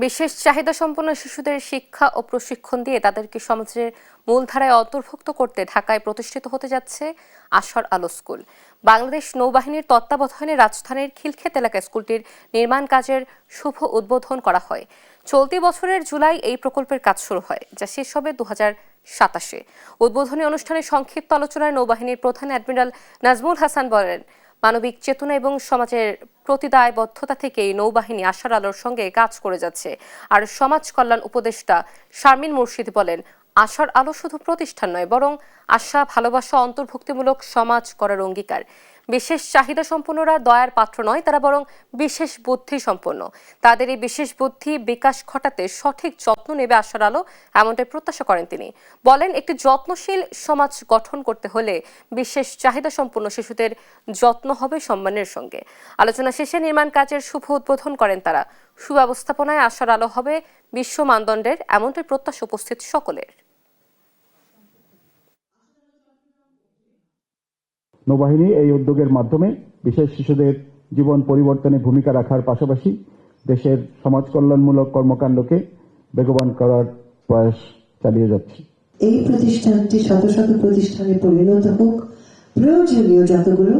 বিশেষ চাহিদা সম্পন্ন শিশুদের শিক্ষা ও প্রশিক্ষণ দিয়ে তাদেরকে সমাজের মূলধারায় অন্তর্ভুক্ত করতে ঢাকায় প্রতিষ্ঠিত হতে যাচ্ছে আশার আলো স্কুল। বাংলাদেশ নৌবাহিনীর তত্ত্বাবধানে রাজধানীর খিলক্ষেত এলাকায় স্কুলটির নির্মাণ কাজের শুভ উদ্বোধন করা হয়। চলতি বছরের জুলাই এই প্রকল্পের কাজ শুরু হয়, যা শেষ হবে 2027-এ। উদ্বোধনী অনুষ্ঠানে সংক্ষিপ্ত আলোচনায় নৌবাহিনীর প্রধান অ্যাডমিরাল নাজমুল হাসান বলেন, মানবিক চেতনা এবং সমাজের প্রতি দায়বদ্ধতা থেকেই নৌবাহিনী আশার আলোর সঙ্গে কাজ করে যাচ্ছে। আর সমাজ কল্যাণ উপদেষ্টা শারমিন মুর্শিদ বলেন, আশার আলো শুধু প্রতিষ্ঠান নয়, বরং আশা, ভালোবাসা, অন্তর্ভুক্তিমূলক সমাজ করার অঙ্গীকার। বিশেষ চাহিদা সম্পন্নরা দয়ার পাত্র নয়, তারা বরং বিশেষ বুদ্ধি সম্পন্ন। তাদের এই বিশেষ বুদ্ধি বিকাশ ঘটাতে সঠিক যত্ন নেবে আশার আলো, এমনটাই প্রত্যাশা করেন তিনি। বলেন, একটি যত্নশীল সমাজ গঠন করতে হলে বিশেষ চাহিদা সম্পন্ন শিশুদের যত্ন হবে সম্মানের সঙ্গে। আলোচনা শেষে নির্মাণ কাজের শুভ উদ্বোধন করেন তারা। সুব্যবস্থাপনায় আশার আলো হবে বিশ্ব মানদণ্ডের, এমনটাই প্রত্যাশা উপস্থিত সকলের। নৌবাহিনী এই উদ্যোগের মাধ্যমে বিশেষ শিশুদের জীবন পরিবর্তনে ভূমিকা রাখার পাশাপাশি দেশের সমাজ কল্যাণমূলক কর্মকাণ্ডকে বেগবান করার প্রয়াস চালিয়ে যাচ্ছে। এই প্রতিষ্ঠানটি শত শত প্রতিষ্ঠানে পরিণত হোক, প্রয়োজনীয় যতগুলো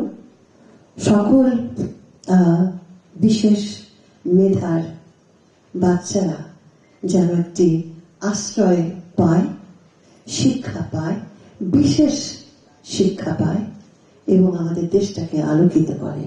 সকল বিশেষ মেধার বাচ্চারা যেন একটি আশ্রয় পায়, শিক্ষা পায়, বিশেষ শিক্ষা পায় এবং আমাদের দেশটাকে আলোকিত করে।